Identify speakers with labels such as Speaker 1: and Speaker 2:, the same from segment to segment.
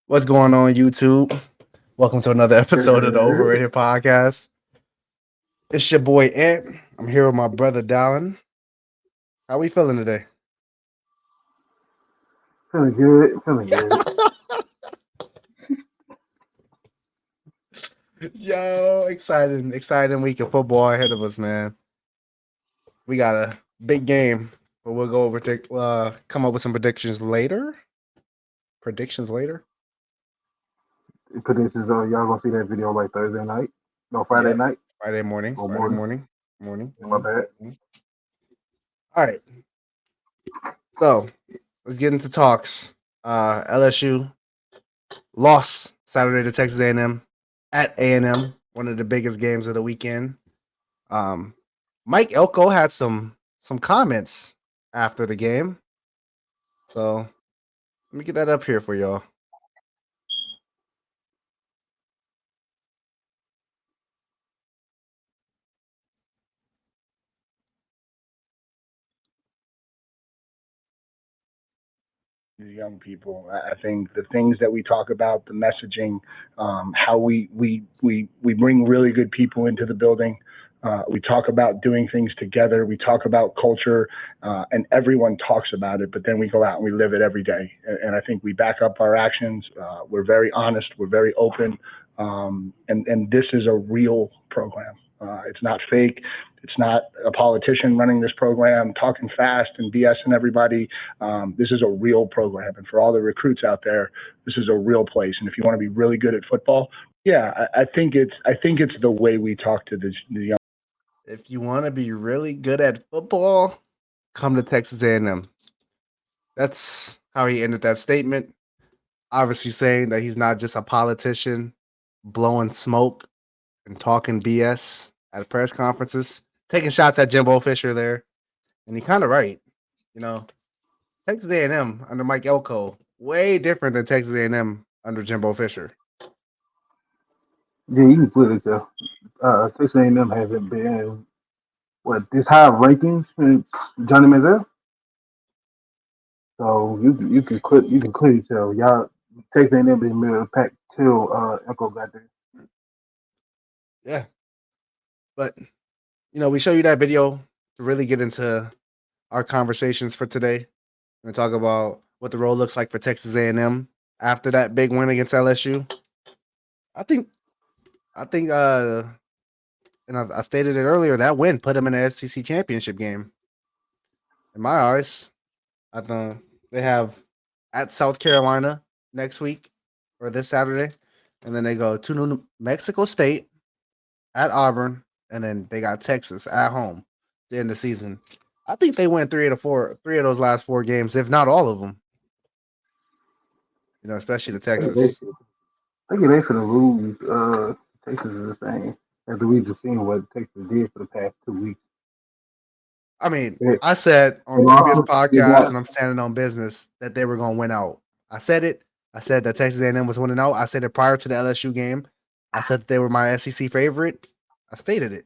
Speaker 1: What's going on, YouTube? Welcome to another episode of the Overrated podcast. It's your boy Ant. I'm here with my brother Dallin. How we feeling today?
Speaker 2: Feeling good. Feeling good.
Speaker 1: Yo, exciting week of football ahead of us, man. We got a big game, but we'll go over come up with some predictions later. Predictions later.
Speaker 2: Predictions are y'all gonna see that video like Thursday night? No, Friday
Speaker 1: Yeah,
Speaker 2: night
Speaker 1: Friday morning.
Speaker 2: or
Speaker 1: Friday
Speaker 2: morning?
Speaker 1: morning.
Speaker 2: My bad.
Speaker 1: All right. So let's get into talks. LSU lost Saturday to Texas A&M at A&M, one of the biggest games of the weekend. Mike Elko had some comments after the game. So let me get that up here for y'all.
Speaker 3: Young people. I think the things that we talk about, the messaging, how we bring really good people into the building. We talk about doing things together. We talk about culture, and everyone talks about it. But then we go out and we live it every day. And I think we back up our actions. We're very honest. We're very open. And this is a real program. It's not fake. It's not a politician running this program, talking fast and BSing everybody. This is a real program. And for all the recruits out there, this is a real place. And if you want to be really good at football, yeah, I think it's the way we talk to the young.
Speaker 1: If you want to be really good at football, come to Texas A&M. That's how he ended that statement. Obviously saying that he's not just a politician blowing smoke and talking BS at press conferences, taking shots at Jimbo Fisher there. And he kind of right. You know, Texas A&M under Mike Elko, way different than Texas A&M under Jimbo Fisher.
Speaker 2: Yeah, you can clearly tell. Texas A&M hasn't been this high of rankings since Johnny Manziel. So you can clearly tell y'all Texas A&M been middle of the pack till Elko got there.
Speaker 1: Yeah. But, we show you that video to really get into our conversations for today. We're going to talk about what the role looks like for Texas A&M after that big win against LSU. I think, and I stated it earlier, that win put them in the SEC championship game. In my eyes, I think they have at South Carolina next week or this Saturday, and then they go to New Mexico State at Auburn, and then they got Texas at home to end the season. I think they win three of those last four games, if not all of them. Especially the Texas.
Speaker 2: I think they finna lose. Texas is the same after we just seen what Texas did for the past 2 weeks.
Speaker 1: I mean, I said on previous podcasts, and I'm standing on business, that they were going to win out. I said it. I said that Texas A&M was winning out. I said it prior to the LSU game. I said that they were my SEC favorite. I stated it.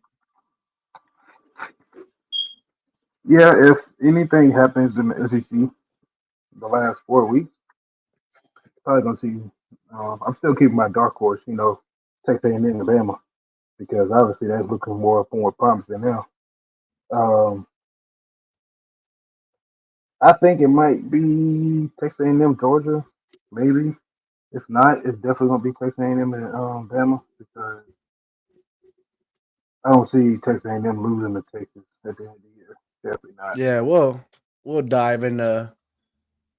Speaker 2: Yeah, if anything happens in the SEC the last 4 weeks, probably gonna see. I'm still keeping my dark horse, Texas A&M and Alabama, because obviously that's looking more promising now. I think it might be Texas A&M, Georgia, maybe. If not, it's definitely gonna be Texas A&M and Bama, because I don't see Texas A&M losing to Texas at the end of the year. Definitely not.
Speaker 1: Yeah, we'll dive into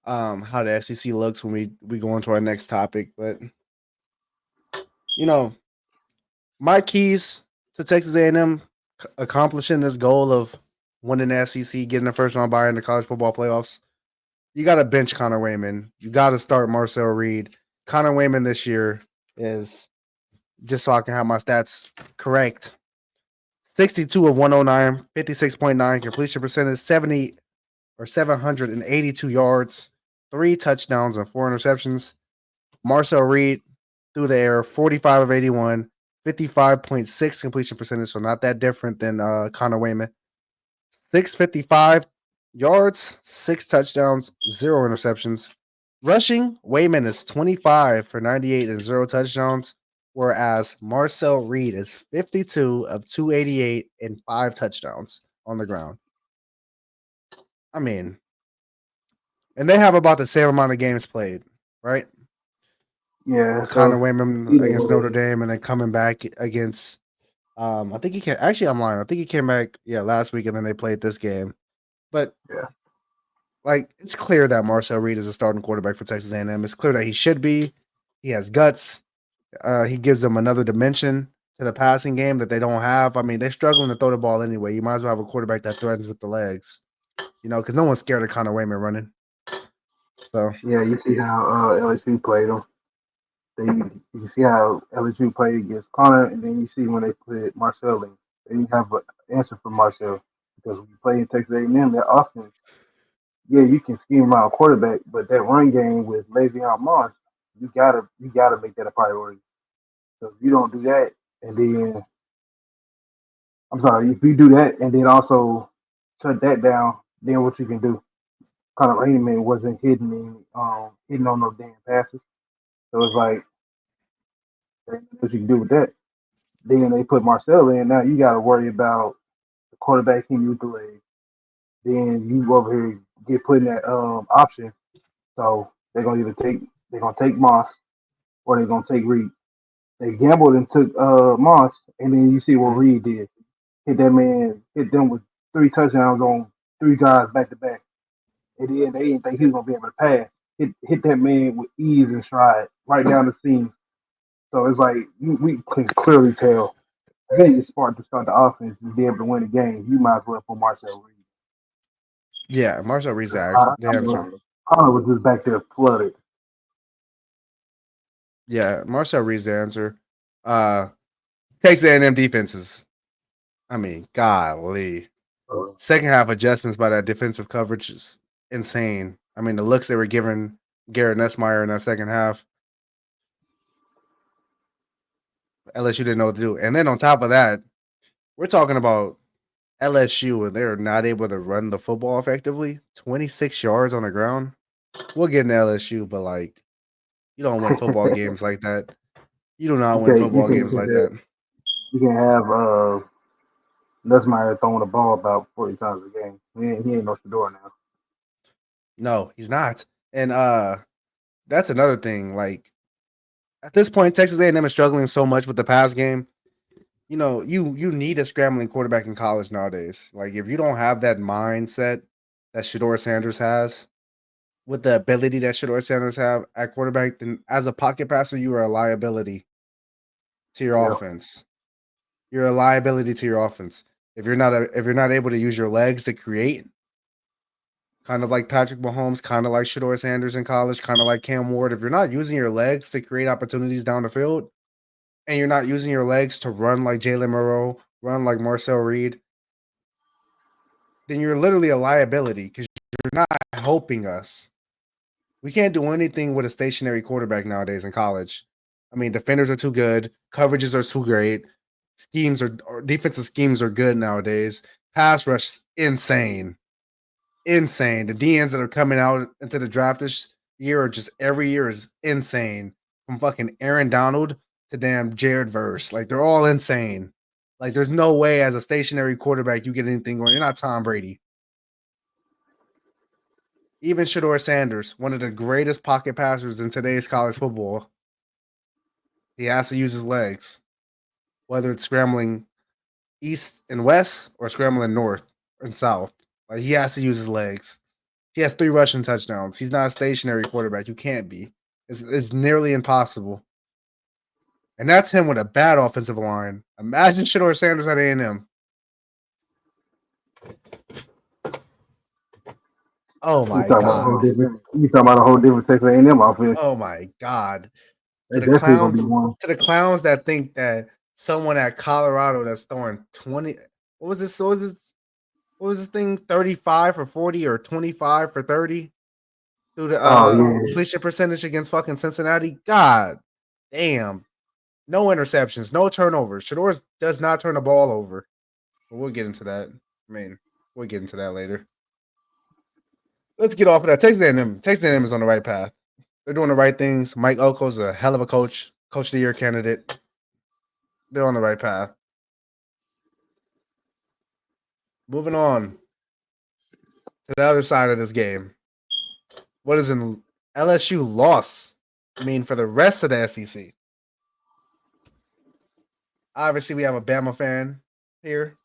Speaker 1: how the SEC looks when we go into our next topic, but my keys to Texas A&M accomplishing this goal of winning the SEC, getting the first round bye in the college football playoffs. You got to bench Connor Wayman. You got to start Marcel Reed. Connor Wayman this year is, just so I can have my stats correct, 62 of 109, 56.9 completion percentage, 782 yards, 3 touchdowns and 4 interceptions. Marcel Reed through the air, 45 of 81, 55.6 completion percentage, so not that different than Connor Wayman. 655 yards, 6 touchdowns, 0 interceptions. Rushing, Wayman is 25 for 98 and 0 touchdowns, whereas Marcel Reed is 52 of 288 and 5 touchdowns on the ground. I mean, and they have about the same amount of games played, right?
Speaker 2: Yeah,
Speaker 1: With
Speaker 2: so
Speaker 1: Connor Wayman
Speaker 2: either
Speaker 1: against Notre
Speaker 2: way,
Speaker 1: Dame and then coming back against I think he came actually I'm lying. I think he came back last week and then they played this game. But
Speaker 2: yeah,
Speaker 1: like it's clear that Marcel Reed is a starting quarterback for Texas A&M. It's clear that he should be. He has guts. He gives them another dimension to the passing game that they don't have. I mean, they're struggling to throw the ball anyway. You might as well have a quarterback that threatens with the legs, because no one's scared of Connor Wayman running. So
Speaker 2: yeah. You see how LSU played them. You see how LSU played against Connor, and then you see when they put Marcel in. Then you have an answer for Marcel because when you play in Texas A&M, their offense, yeah, you can scheme around quarterback, but that run game with Le'Veon Moss, you gotta make that a priority. So if you don't do that, and then I'm sorry, if you do that and then also shut that down, then what you can do? Kind of Raymond wasn't hitting on those damn passes. So it's like what you can do with that. Then they put Marcel in. Now you got to worry about the quarterback hitting you with the leg. Then you over here get put in that option. So they're gonna take Moss or they're gonna take Reed. They gambled and took Moss, and then you see what
Speaker 1: mhm.
Speaker 2: Reed did. Hit them with 3 touchdowns on 3 guys back to back. And then they didn't think he was gonna be able to pass. Hit that man with ease and stride right down the seam. So it's like we can clearly tell. I think it's smart to start the offense and be able to win the game. You might as well put Marcel Reed.
Speaker 1: Yeah, Marcel Reed's the
Speaker 2: I
Speaker 1: answer.
Speaker 2: mean, Connor was just back there flooded.
Speaker 1: Yeah, Marcel Reed's the answer. Uh, Texas A&M defenses. I mean, golly. Second half adjustments by that defensive coverage is insane. I mean, the looks they were giving Garrett Nussmeier in that second half, LSU didn't know what to do. And then on top of that, we're talking about LSU and they're not able to run the football effectively. 26 yards on the ground. We'll get into LSU, but like, you don't win football games like that. You do not
Speaker 2: you
Speaker 1: win
Speaker 2: can't you
Speaker 1: football
Speaker 2: can't
Speaker 1: games
Speaker 2: say
Speaker 1: like
Speaker 2: that.
Speaker 1: that.
Speaker 2: You can have Nussmeier throwing the ball about 40 times a game. He ain't no Shador now.
Speaker 1: No, he's not. And that's another thing. Like at this point, Texas A&M is struggling so much with the pass game. You need a scrambling quarterback in college nowadays. Like if you don't have that mindset that Shador Sanders has, with the ability that Shador Sanders have at quarterback, then as a pocket passer, you are a liability to your
Speaker 2: Yeah.
Speaker 1: offense. You're a liability to your offense. If you're not able to use your legs to create, kind of like Patrick Mahomes, kind of like Shador Sanders in college, kind of like Cam Ward, if you're not using your legs to create opportunities down the field, and you're not using your legs to run like Jalen Moreau, run like Marcel Reed, then you're literally a liability because you're not helping us. We can't do anything with a stationary quarterback nowadays in college. I mean, defenders are too good, coverages are too great, or defensive schemes are good nowadays. Pass rush is insane. Insane. The DNs that are coming out into the draft this year are just every year is insane. From fucking Aaron Donald to damn Jared Verse. Like they're all insane. Like there's no way as a stationary quarterback you get anything going. You're not Tom Brady. Even Shador Sanders, one of the greatest pocket passers in today's college football, he has to use his legs, whether it's scrambling east and west or scrambling north and south. Like he has to use his legs. He has 3 rushing touchdowns. He's not a stationary quarterback. You can't be. It's nearly impossible. And that's him with a bad offensive line. Imagine Shador Sanders at A&M. Oh
Speaker 2: You
Speaker 1: my
Speaker 2: talking about a whole
Speaker 1: god.
Speaker 2: different. You talking about a whole different Texas A&M offense.
Speaker 1: Oh my god. To
Speaker 2: That
Speaker 1: the
Speaker 2: definitely gonna be
Speaker 1: clowns,
Speaker 2: one.
Speaker 1: to the clowns that think that someone at Colorado that's throwing 20, what was this thing, 35 for 40 or 25 for 30 through the
Speaker 2: Oh yeah,
Speaker 1: completion percentage against fucking Cincinnati? God damn. No interceptions, no turnovers. Shador does not turn the ball over. But we'll get into that. I mean, we'll get into that later. Let's get off of that. Texas A&M is on the right path. They're doing the right things. Mike Elko's a hell of a coach of the year candidate. They're on the right path. Moving on to the other side of this game. What does an LSU loss mean for the rest of the SEC? Obviously, we have a Bama fan here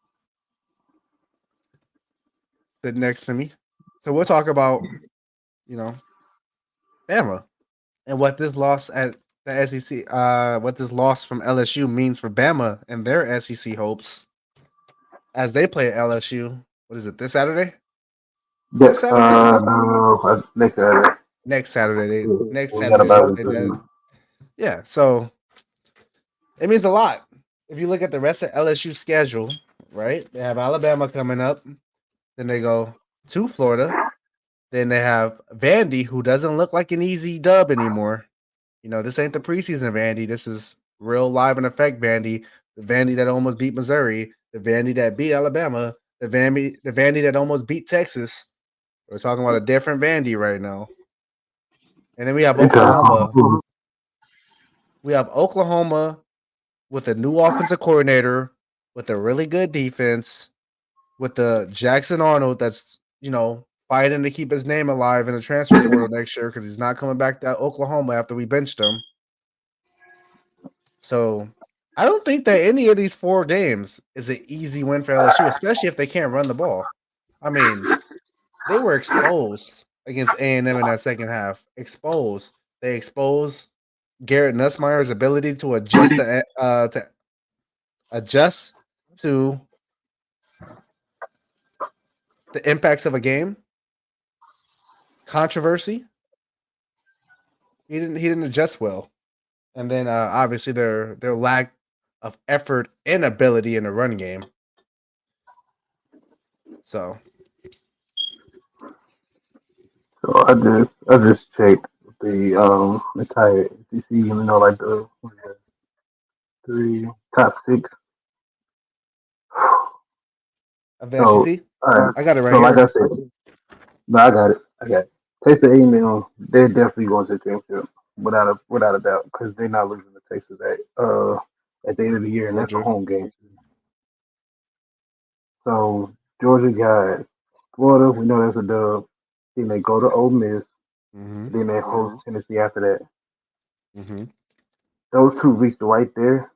Speaker 1: sitting next to me. So we'll talk about, Bama and what this loss at the SEC, what this loss from LSU means for Bama and their SEC hopes as they play at LSU. What is it, this Saturday?
Speaker 2: Yeah,
Speaker 1: This Saturday?
Speaker 2: next Saturday.
Speaker 1: Next Saturday. Next
Speaker 2: We got
Speaker 1: Saturday.
Speaker 2: about
Speaker 1: They play that. Yeah, so it means a lot. If you look at the rest of LSU's schedule, right? They have Alabama coming up. Then they go to Florida. Then they have Vandy, who doesn't look like an easy dub anymore. This ain't the preseason Vandy. This is real live and effect Vandy. The Vandy that almost beat Missouri. The Vandy that beat Alabama. The Vandy that almost beat Texas. We're talking about a different Vandy right now. And then we have Oklahoma. We have Oklahoma with a new offensive coordinator, with a really good defense, with the Jackson Arnold that's, fighting to keep his name alive in the transfer portal next year because he's not coming back to Oklahoma after we benched him. So I don't think that any of these 4 games is an easy win for LSU, especially if they can't run the ball. I mean, they were exposed against A&M in that second half. Exposed. They exposed Garrett Nussmeier's ability to adjust to the impacts of a game. Controversy. He didn't adjust well. And then obviously their lack of effort and ability in the run game. So
Speaker 2: I just checked the entire SEC, like the 3 top 6.
Speaker 1: of the
Speaker 2: So,
Speaker 1: SEC,
Speaker 2: all right.
Speaker 1: I got it right
Speaker 2: So,
Speaker 1: here.
Speaker 2: like I said, no, I got it. Texas A&M, they're definitely going to the championship without a doubt because they're not losing to Texas at the end of the year, and that's a
Speaker 1: Georgia.
Speaker 2: home game. So Georgia got Florida. We know that's a dub. Then they go to Ole Miss.
Speaker 1: Mm-hmm.
Speaker 2: Then they host Tennessee after that.
Speaker 1: Mm-hmm.
Speaker 2: Those 2 weeks right there,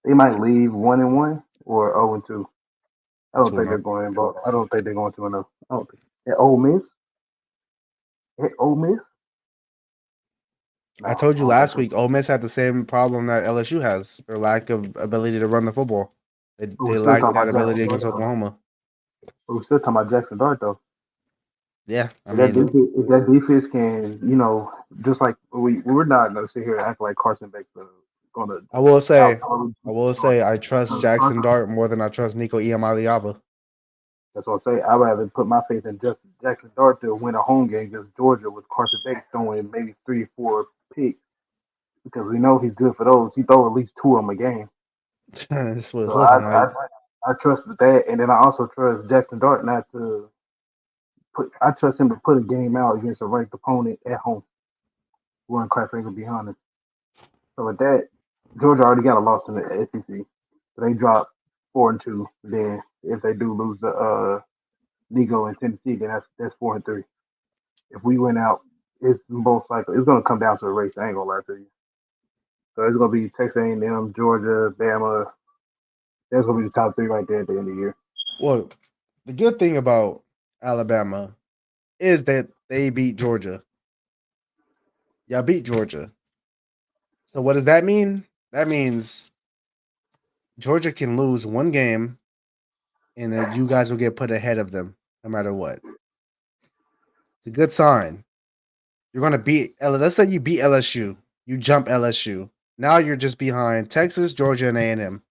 Speaker 2: they might leave 1-1 or 0-2. I don't think they're going. I don't think they're going to enough. I don't think at Ole Miss. At Ole Miss.
Speaker 1: I told you last week, Ole Miss had the same problem that LSU has: their lack of ability to run the football. They lack that ability against Oklahoma.
Speaker 2: But we're still talking about Jackson Dart, though.
Speaker 1: Yeah,
Speaker 2: If that defense can, just like we're not going to sit here and act like Carson Beck's going to.
Speaker 1: I will say, I trust Jackson Dart more than I trust Nico Iamaleava.
Speaker 2: That's what I'm saying. I'd rather put my faith in Jackson Dart to win a home game against Georgia with Carson Beck throwing maybe 3 or 4 picks because we know he's good for those. He throw at least 2 of them a game.
Speaker 1: This was
Speaker 2: So
Speaker 1: looking like.
Speaker 2: I trust that, and then I also trust Jackson Dart not to put. I trust him to put a game out against a ranked opponent at home. One quite frankly behind him. So with that, Georgia already got a loss in the SEC. So they dropped 4-2. Then if they do lose the Nego in Tennessee, then that's 4-3. If we win out, it's most likely it's gonna come down to a race. I ain't gonna lie to you. So it's gonna be Texas A&M, Georgia, Bama. That's gonna be the top 3 right there at the end of the year.
Speaker 1: Well, the good thing about Alabama is that they beat Georgia. Y'all beat Georgia. So what does that mean? That means Georgia can lose 1 game, and then you guys will get put ahead of them no matter what. It's a good sign. You're going to beat, let's say you beat LSU. You jump LSU. Now you're just behind Texas, Georgia, and A&M.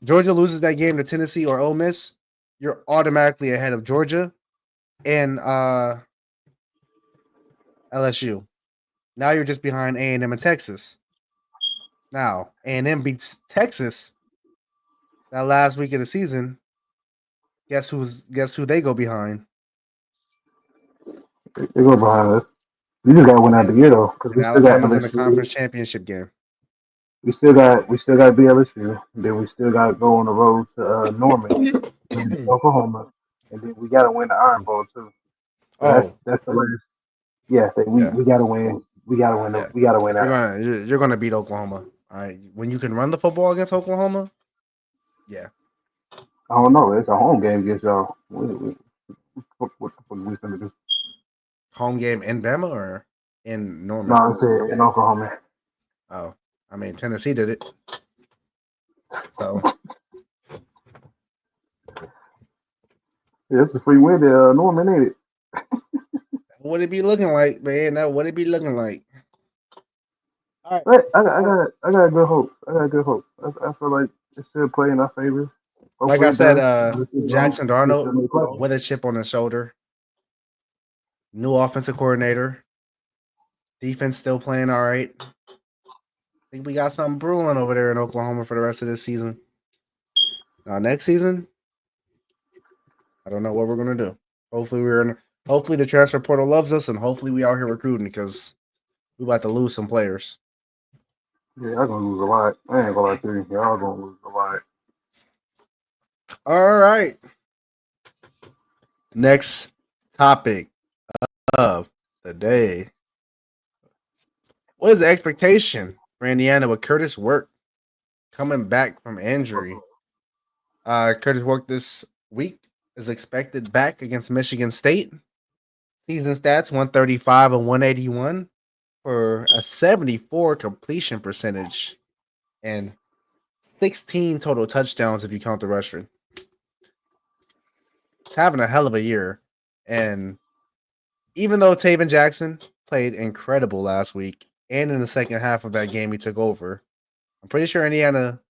Speaker 1: Georgia loses that game to Tennessee or Ole Miss, you're automatically ahead of Georgia and LSU. Now you're just behind A&M and Texas. Now, A&M beats Texas that last week of the season. Guess who they go behind?
Speaker 2: They go behind us. We just got to win out the year though, because
Speaker 1: And
Speaker 2: we still got
Speaker 1: Alabama's in the
Speaker 2: LSU.
Speaker 1: conference championship game.
Speaker 2: We still got beat LSU. Then we still got to go on the road to Norman, and Oklahoma, and then we got to win the Iron Bowl too. So
Speaker 1: Oh,
Speaker 2: that's the last. Yeah,
Speaker 1: yeah,
Speaker 2: we got to win. We got to win.
Speaker 1: yeah.
Speaker 2: We got to win
Speaker 1: You're
Speaker 2: that.
Speaker 1: gonna beat Oklahoma. All right. When you can run the football against Oklahoma, yeah.
Speaker 2: I don't know. It's a home game against y'all. What the fuck we finna do?
Speaker 1: Home game in Bama or in
Speaker 2: No,
Speaker 1: Norman?
Speaker 2: I said in Oklahoma.
Speaker 1: Oh, I mean Tennessee did it. So
Speaker 2: Yeah, it's a free win to Norman, ain't it?
Speaker 1: what it be looking like, man? That what it be looking like. All right.
Speaker 2: But I got good hope. I got good hope. I feel like it's still playing in our favor.
Speaker 1: Like
Speaker 2: Hopefully
Speaker 1: I
Speaker 2: it
Speaker 1: said,
Speaker 2: does. If it don't,
Speaker 1: Jackson
Speaker 2: we
Speaker 1: Darnold
Speaker 2: still make playoffs.
Speaker 1: with a chip on his shoulder. New offensive coordinator. Defense still playing all right. I think we got something brewing over there in Oklahoma for the rest of this season. Now next season, I don't know what we're gonna do. Hopefully the transfer portal loves us, and hopefully we out here recruiting because we about to lose some players.
Speaker 2: Yeah, y'all gonna lose a lot. I ain't gonna lie to you. Y'all gonna lose a lot.
Speaker 1: All right. Next topic of the day. What is the expectation for Indiana with Kurtis Rourke coming back from injury? Kurtis Rourke this week is expected back against Michigan State. Season stats 135 and 181 for a 74 completion percentage and 16 total touchdowns if you count the rushing. He's having a hell of a year. And even though Taven Jackson played incredible last week and in the second half of that game he took over, I'm pretty sure Indiana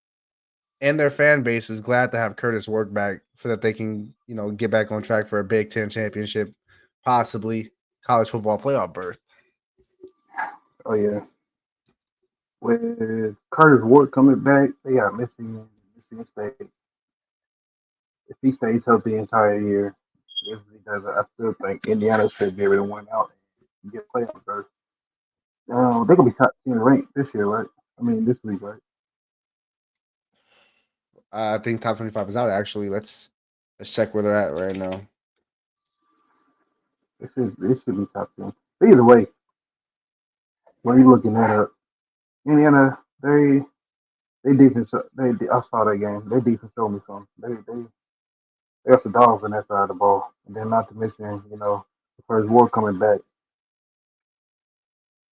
Speaker 1: and their fan base is glad to have Kurtis Rourke back so that they can, get back on track for a Big Ten championship, possibly college football playoff berth.
Speaker 2: Oh yeah. With Curtis Ward coming back, they got Michigan State. If he stays healthy the entire year, if he does, I still think Indiana should be able to win out and get playoff berth. They're gonna be top 10 ranked this year, right? I mean this week, right?
Speaker 1: I think top 25 is out actually. Let's check where they're at right now.
Speaker 2: It should be top 10. But either way, when you're looking at it, Indiana, they defense. I saw that game. Their defense showed me something. They got the dogs on that side of the ball, and then not to mention, the first Ward coming back.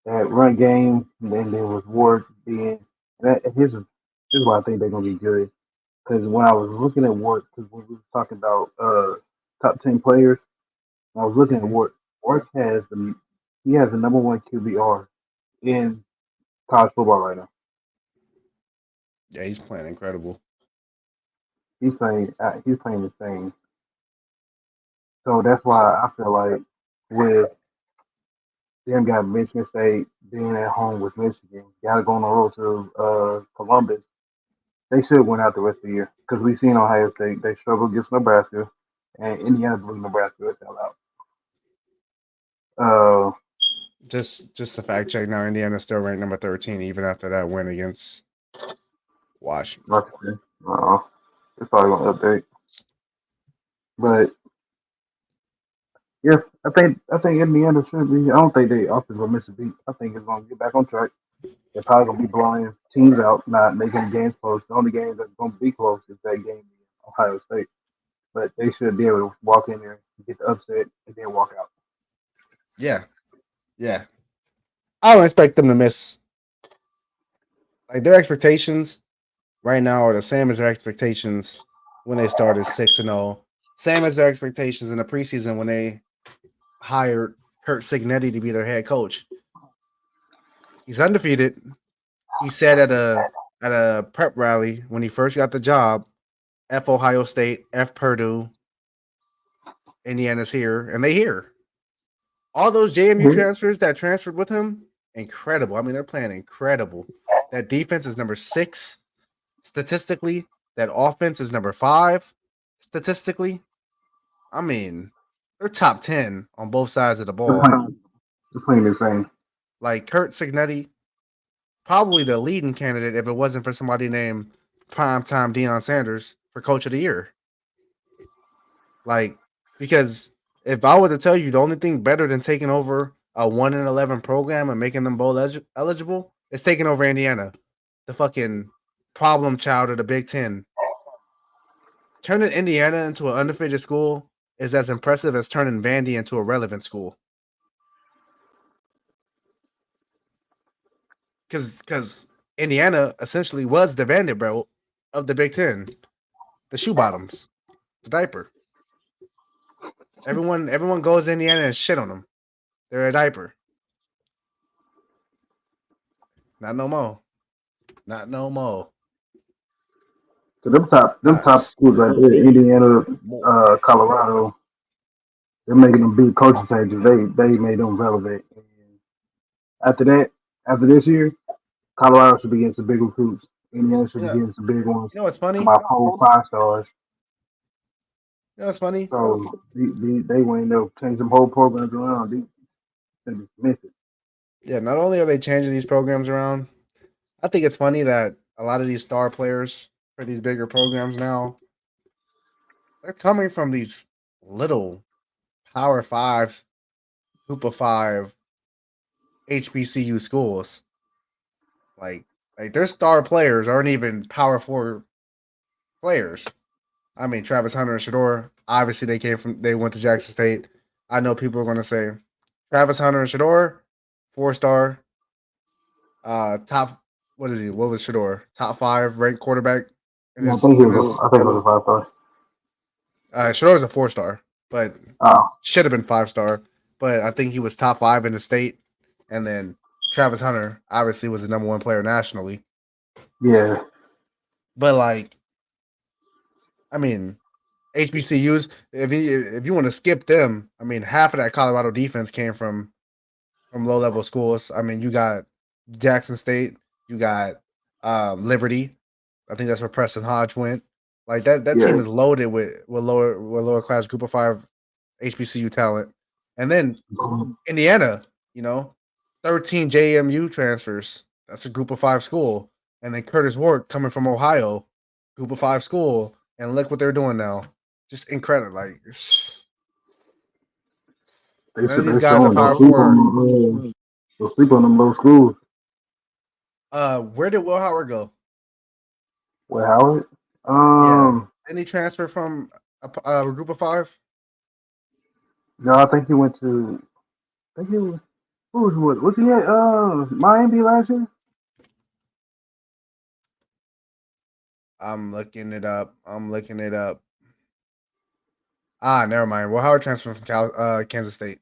Speaker 2: That run game, and then there was Ward being. Here's why I think they're gonna be good. Because when I was looking at Ward, because when we were talking about top 10 players, when I was looking at
Speaker 1: Mhm.
Speaker 2: Ward. Ward he has the number one QBR in college football right now.
Speaker 1: Yeah, he's playing incredible.
Speaker 2: He's playing insane. So that's why I feel like with them got Michigan State being at home with Michigan, got to go on the road to Columbus. They should win out the rest of the year because we've seen Ohio State. They struggled against Nebraska, and Indiana blew Nebraska the hell out.
Speaker 1: Just a fact check now. Indiana's still ranked number 13 even after that win against Washington.
Speaker 2: Washington. It's probably gonna update, but yeah, I think Indiana should be. I don't think they offense will miss a beat. I think it's gonna get back on track. They're probably gonna be blowing teams out, not making games close. The only game that's gonna be close is that game in Ohio State. But they should be able to walk in there, get the upset, and then walk out.
Speaker 1: Yeah. Yeah. I don't expect them to miss. Like their expectations right now are the same as their expectations when they started 6-0. Same as their expectations in the preseason when they hired Kurt Signetti to be their head coach. He's undefeated. He said at a prep rally when he first got the job, F Ohio State, F Purdue, Indiana's here, and they here. All those JMU transfers that transferred with him, incredible. I mean, they're playing incredible. That defense is number 6 statistically. That offense is number 5 statistically. I mean, they're top 10 on both sides of the
Speaker 2: They're
Speaker 1: ball.
Speaker 2: playing, It's plain insane.
Speaker 1: Like Kurt Signetti, probably the leading candidate if it wasn't for somebody named Primetime Deion Sanders for Coach of the Year. Like, because if I were to tell you the only thing better than taking over a 1-11 program and making them bowl eligible is taking over Indiana, the fucking problem child of the Big Ten. Turning Indiana into an undefeated school is as impressive as turning Vandy into a relevant school. Because Indiana essentially was the Vanderbilt of the Big Ten, the shoe bottoms, the diaper. Everyone goes to Indiana and shit on them. They're a diaper. Not no more. Not no more.
Speaker 2: So them top schools right there, Indiana, Colorado, they're making them big coaching changes. They made them relevant. And after this year, Colorado should be getting some big recruits. Indiana should be getting some big ones.
Speaker 1: You know what's funny?
Speaker 2: About 4-5 stars.
Speaker 1: You know what's funny?
Speaker 2: So they went up, change them whole programs around. They miss it.
Speaker 1: Yeah, not only are they changing these programs around, I think it's funny that a lot of these star players for these bigger programs now, they're coming from these little Power 5, Group of 5 HBCU schools. Like their star players aren't even Power 4 players. I mean, Travis Hunter and Shador, obviously they went to Jackson State. I know people are going to say Travis Hunter and Shador, 4-star, top. What is he? What was Shador? Top 5 ranked quarterback.
Speaker 2: I think it was a 5-star.
Speaker 1: Shador's a 4-star, but should have been 5-star. But I think he was top 5 in the state. And then Travis Hunter obviously was the number 1 player nationally.
Speaker 2: Yeah.
Speaker 1: But like, I mean, HBCUs, if you want to skip them, I mean, half of that Colorado defense came from low-level schools. I mean, you got Jackson State, you got Liberty. I think that's where Preston Hodge went. Like that team is loaded with lower class Group of 5 HBCU talent. And then Indiana, 13 JMU transfers. That's a Group of 5 school. And then Kurtis Rourke coming from Ohio, Group of 5 school. And look what they're doing now. Just incredible. Like, none of these guys are Power 4.
Speaker 2: They'll sleep on them low schools.
Speaker 1: Where did Will Howard go?
Speaker 2: Will Howard?
Speaker 1: Any transfer from a Group of 5?
Speaker 2: No, I think he went to. I think he was. Was he at Miami last year?
Speaker 1: I'm looking it up. Never mind. Will Howard transferred from Kansas State.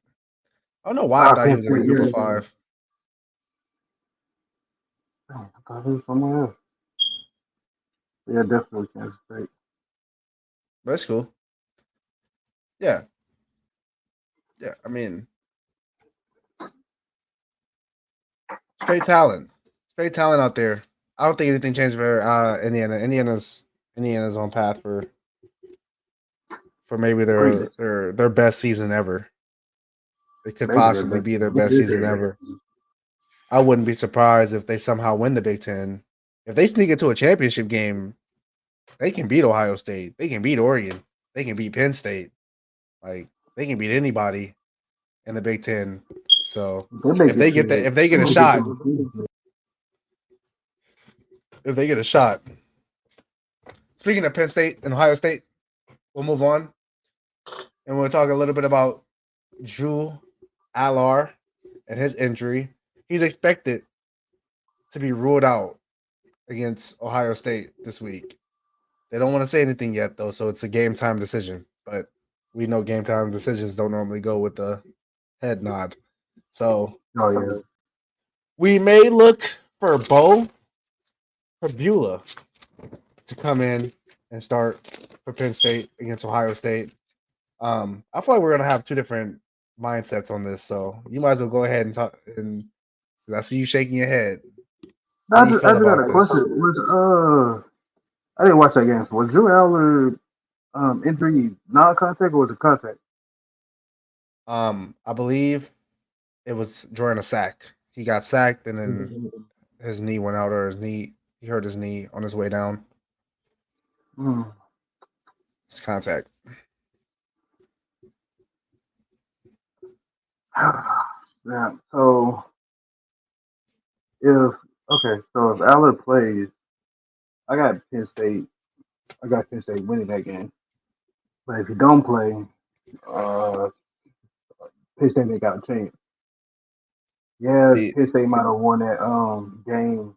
Speaker 1: I don't know why I thought he was in a Group of 5.
Speaker 2: I thought he was somewhere else. Yeah, definitely Kansas State.
Speaker 1: That's cool. Yeah. Yeah, I mean, straight talent out there. I don't think anything changed for Indiana. Indiana's on path for maybe their best season ever. It could possibly be their best season ever. I wouldn't be surprised if they somehow win the Big Ten. If they sneak into a championship game, they can beat Ohio State. They can beat Oregon. They can beat Penn State. Like, they can beat anybody in the Big Ten. So if they get a shot. Speaking of Penn State and Ohio State, we'll move on. And we'll talk a little bit about Drew Allar and his injury. He's expected to be ruled out against Ohio State this week. They don't want to say anything yet, though, so it's a game time decision. But we know game time decisions don't normally go with the head nod. So we may look for Bo Beulah to come in and start for Penn State against Ohio State. I feel like we're gonna have two different mindsets on this, so you might as well go ahead and talk. And I see you shaking your head.
Speaker 2: I just got a question. I didn't watch that game. So was Drew Allar injury non-contact or was it contact?
Speaker 1: I believe It was during a sack. He got sacked, and then his knee went out, or he hurt his knee on his way down.
Speaker 2: Mm.
Speaker 1: It's contact.
Speaker 2: Yeah. So if Allar plays, I got Penn State. I got Penn State winning that game. But if he don't play, uh, Penn State ain't got a chance. Yeah,
Speaker 1: See,
Speaker 2: Penn State might have won that game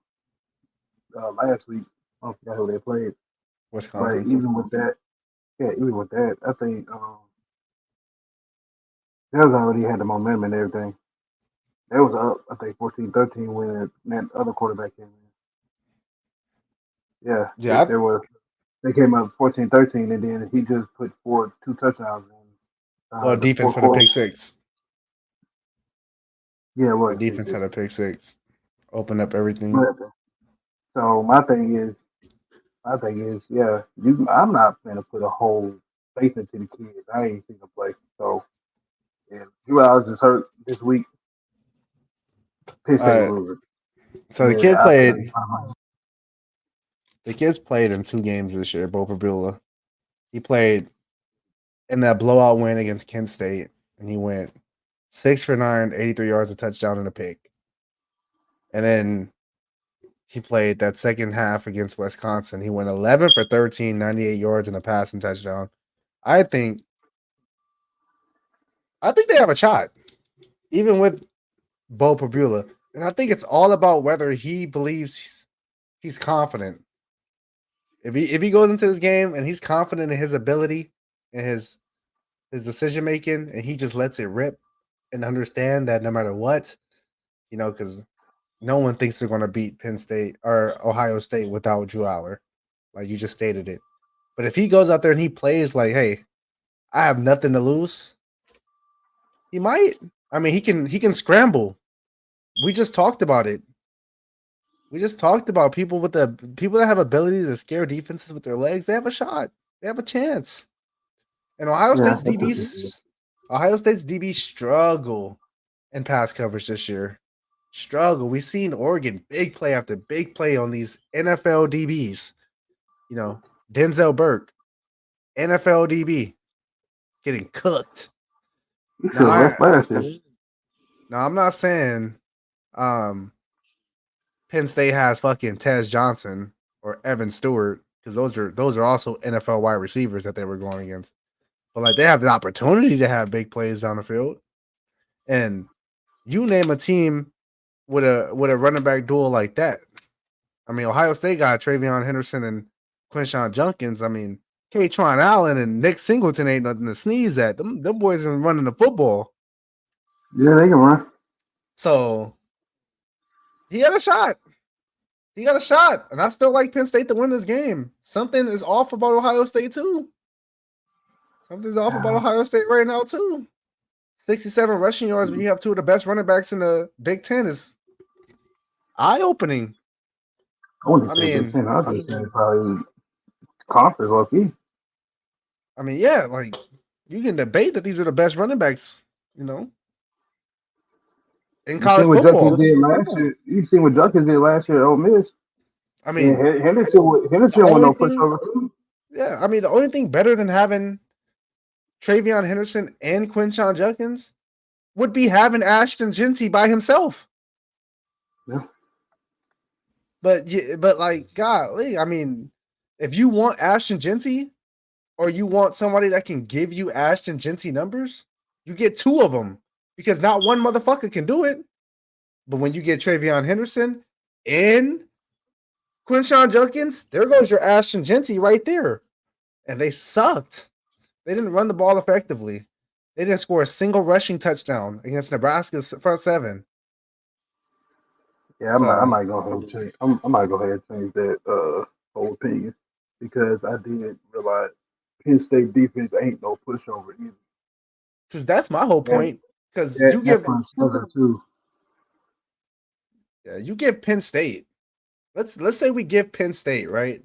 Speaker 2: last week. I don't forget who they played. But
Speaker 1: Wisconsin.
Speaker 2: even with that, I think they was already had the momentum and everything. They was up, I think 14-13 when that other quarterback came in. Yeah,
Speaker 1: Yeah,
Speaker 2: they came up 14-13 and then he just put forward 2 touchdowns in
Speaker 1: well,
Speaker 2: the
Speaker 1: defense
Speaker 2: fourth
Speaker 1: for the
Speaker 2: quarter.
Speaker 1: pick six.
Speaker 2: Yeah, it
Speaker 1: The
Speaker 2: was
Speaker 1: defense had a pick six. Opened up everything.
Speaker 2: but, so my thing is, yeah, I'm not gonna put a whole faith into the kids. I ain't seen them play. So if you guys is hurt this week, Penn State
Speaker 1: Uh,
Speaker 2: will lose it.
Speaker 1: so the
Speaker 2: And
Speaker 1: kid
Speaker 2: I think
Speaker 1: played. The kids played in 2 games this year. Bo Prabula. He played in that blowout win against Kent State, and he went 6 for 9, 83 yards, a touchdown, and a pick. And then he played that second half against Wisconsin. He went 11 for 13, 98 yards, and a passing touchdown. I think they have a shot, even with Bo Prabula. And I think it's all about whether he believes he's confident. If he goes into this game and he's confident in his ability and his decision making, and he just lets it rip and understand that no matter what, because no one thinks they're going to beat Penn State or Ohio State without Drew Allar, like you just stated it. But if he goes out there and he plays like, hey, I have nothing to lose, he might. I mean, he can scramble. We just talked about it. We just talked about people that have ability to scare defenses with their legs. They have a shot. They have a chance. And
Speaker 2: yeah, that's what it is.
Speaker 1: Ohio State's DBs struggle in pass coverage this year. Struggle. We've seen Oregon big play after big play on these NFL DBs. Denzel Burke, NFL DB, getting cooked.
Speaker 2: You should rest last year.
Speaker 1: Now I'm not saying Penn State has fucking Tez Johnson or Evan Stewart, because those are also NFL wide receivers that they were going against. But like, they have the opportunity to have big plays down the field. And you name a team with a running back duel like that. I mean, Ohio State got Travion Henderson and Quinshawn Junkins. I mean, Katron Allen and Nick Singleton ain't nothing to sneeze at. Them boys been running the football.
Speaker 2: Yeah, they can run.
Speaker 1: So he had a shot. He got a shot. And I still like Penn State to win this game. Something is off about Ohio State, too. Something's off about Ohio State right now, too. 67 rushing yards when you have 2 of the best running backs in the Big Ten is eye-opening.
Speaker 2: I wouldn't say Big Ten. I was just saying probably conference low key.
Speaker 1: I mean, yeah, like, you can debate that these are the best running backs, in college football.
Speaker 2: You seen what Junkins did last year at Ole Miss.
Speaker 1: I mean,
Speaker 2: Henderson was no pushover too.
Speaker 1: Yeah, I mean, the only thing better than having Travion Henderson and Quinshawn Junkins would be having Ashton Genty by himself.
Speaker 2: Yeah.
Speaker 1: But like, golly, I mean, if you want Ashton Genty, or you want somebody that can give you Ashton Genty numbers, you get 2 of them, because not one motherfucker can do it. But when you get Travion Henderson and Quinshawn Junkins, there goes your Ashton Genty right there. And they sucked. They didn't run the ball effectively. They didn't score a single rushing touchdown against Nebraska's front 7.
Speaker 2: Yeah, I might go ahead and change. I might go ahead and change that whole opinion, because I did realize Penn State defense ain't no pushover either.
Speaker 1: Because that's my whole point. Because you give Penn State. Let's say we give Penn State, right,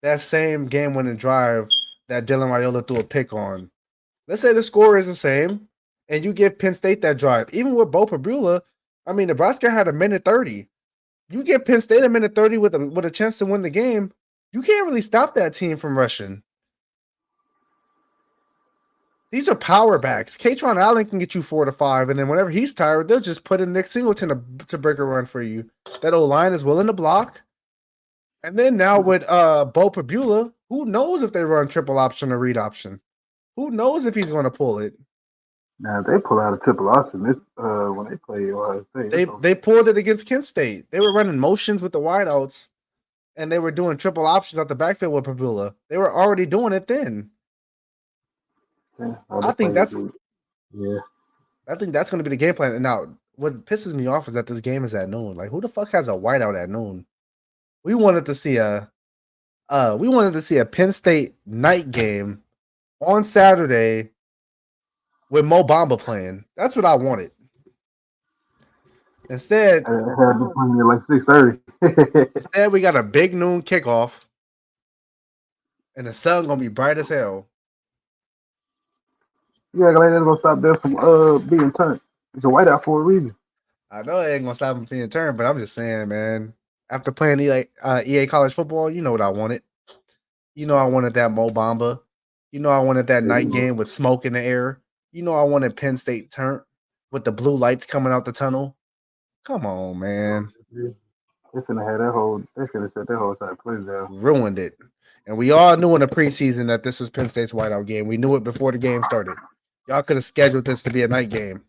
Speaker 1: that same game-winning drive that Dylan Raiola threw a pick on. Let's say the score is the same, and you give Penn State that drive. Even with Bo Pabula, I mean, Nebraska had a minute 30. You give Penn State a minute 30 with a chance to win the game, you can't really stop that team from rushing. These are power backs. Katron Allen can get you 4 to 5, and then whenever he's tired, they'll just put in Nick Singleton to break a run for you. That O-line is willing to block. And then now with Bo Pabula, who knows if they run triple option or read option? Who knows if he's going to pull it?
Speaker 2: Now if they pull out a triple option this when they play Ohio State.
Speaker 1: They pulled it against Kent State. They were running motions with the wideouts, and they were doing triple options out the backfield with Pabula. They were already doing it then.
Speaker 2: Yeah,
Speaker 1: I think that's
Speaker 2: going
Speaker 1: to be the game plan. And now, what pisses me off is that this game is at noon. Like, who the fuck has a whiteout at noon? We wanted to see a Penn State night game on Saturday with Mo Bamba playing. That's what I wanted. Instead,
Speaker 2: I had to put me like 6:30.
Speaker 1: Instead, we got a big noon kickoff, and the sun gonna be bright as hell.
Speaker 2: Yeah, like that's gonna stop them from being turned. It's a whiteout for a reason.
Speaker 1: I know it ain't gonna stop them from being turned, but I'm just saying, man. After playing EA college football, you know what I wanted. You know I wanted that Mo Bamba. You know I wanted that night game with smoke in the air. You know I wanted Penn State turned with the blue lights coming out the tunnel. Come on, man.
Speaker 2: They finna have that whole. They finna set that whole side plays down.
Speaker 1: Ruined it. And we all knew in the preseason that this was Penn State's whiteout game. We knew it before the game started. Y'all could have scheduled this to be a night game.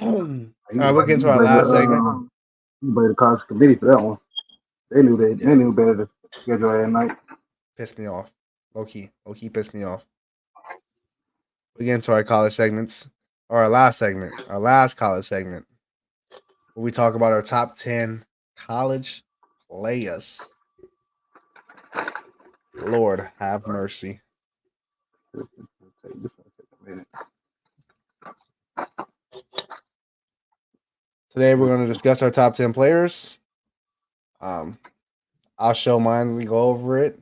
Speaker 1: All right, we'll get into our last segment.
Speaker 2: You blame the college committee for that one. They knew better to schedule it at night.
Speaker 1: Pissed me off. Low key pissed me off. We get into our college segments. Or our last segment. Our last college segment. Where we talk about our top 10 college players. Lord have mercy. Today we're going to discuss our top 10 players. I'll show mine, we go over it.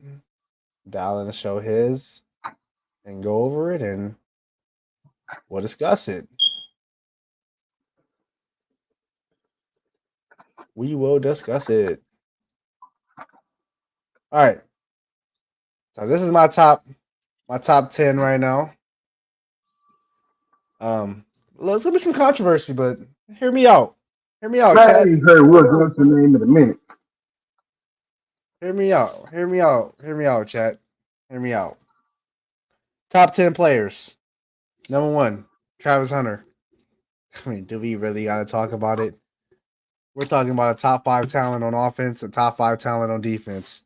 Speaker 1: Dallin will show his and go over it, and we'll discuss it. We will discuss it. All right. So this is my top 10 right now. There's gonna be some controversy, but hear me out. Hear me out, Chad.
Speaker 2: You heard Will Johnson name in a minute.
Speaker 1: Hear me out, chat. Hear me out. Top 10 players. Number 1, Travis Hunter. I mean, do we really got to talk about it? We're talking about a top 5 talent on offense, a top 5 talent on defense.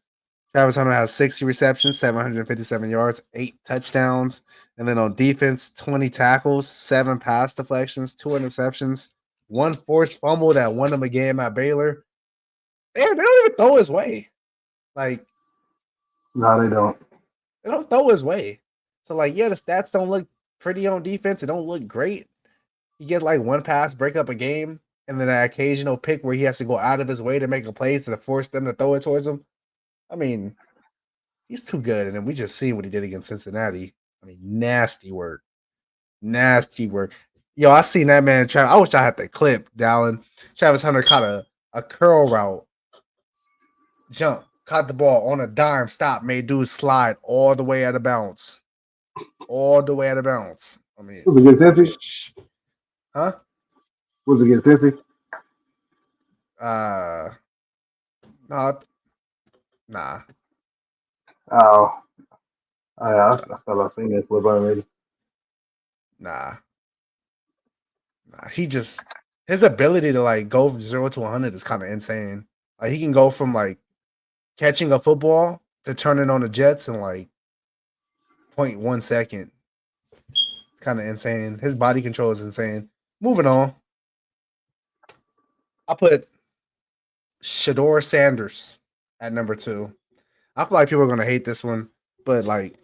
Speaker 1: Travis Hunter has 60 receptions, 757 yards, 8 touchdowns. And then on defense, 20 tackles, 7 pass deflections, 2 interceptions, 1 forced fumble that won him a game at Baylor. They don't even throw his way. Like,
Speaker 2: no, they don't.
Speaker 1: They don't throw his way. So, like, yeah, the stats don't look pretty on defense. It don't look great. You get like 1 pass, break up a game, and then an occasional pick where he has to go out of his way to make a play to force them to throw it towards him. I mean, he's too good. And then we just seen what he did against Cincinnati. I mean, nasty work. Nasty work. Yo, I seen that man. I wish I had the clip, Dallin. Travis Hunter caught a curl route, jump, caught the ball on a dime, stop, made dude slide all the way out of bounds. All the way out of bounds. I mean,
Speaker 2: was it against Cincy?
Speaker 1: Huh?
Speaker 2: Was it against Cincy?
Speaker 1: No, nah.
Speaker 2: Oh, I thought I seen that clip already.
Speaker 1: Nah. His ability to like go from 0 to 100 is kind of insane. Like he can go from like catching a football to turning on the Jets in like 0.1 second. It's kind of insane. His body control is insane. Moving on. I put Shedeur Sanders at number 2. I feel like people are going to hate this one, but like,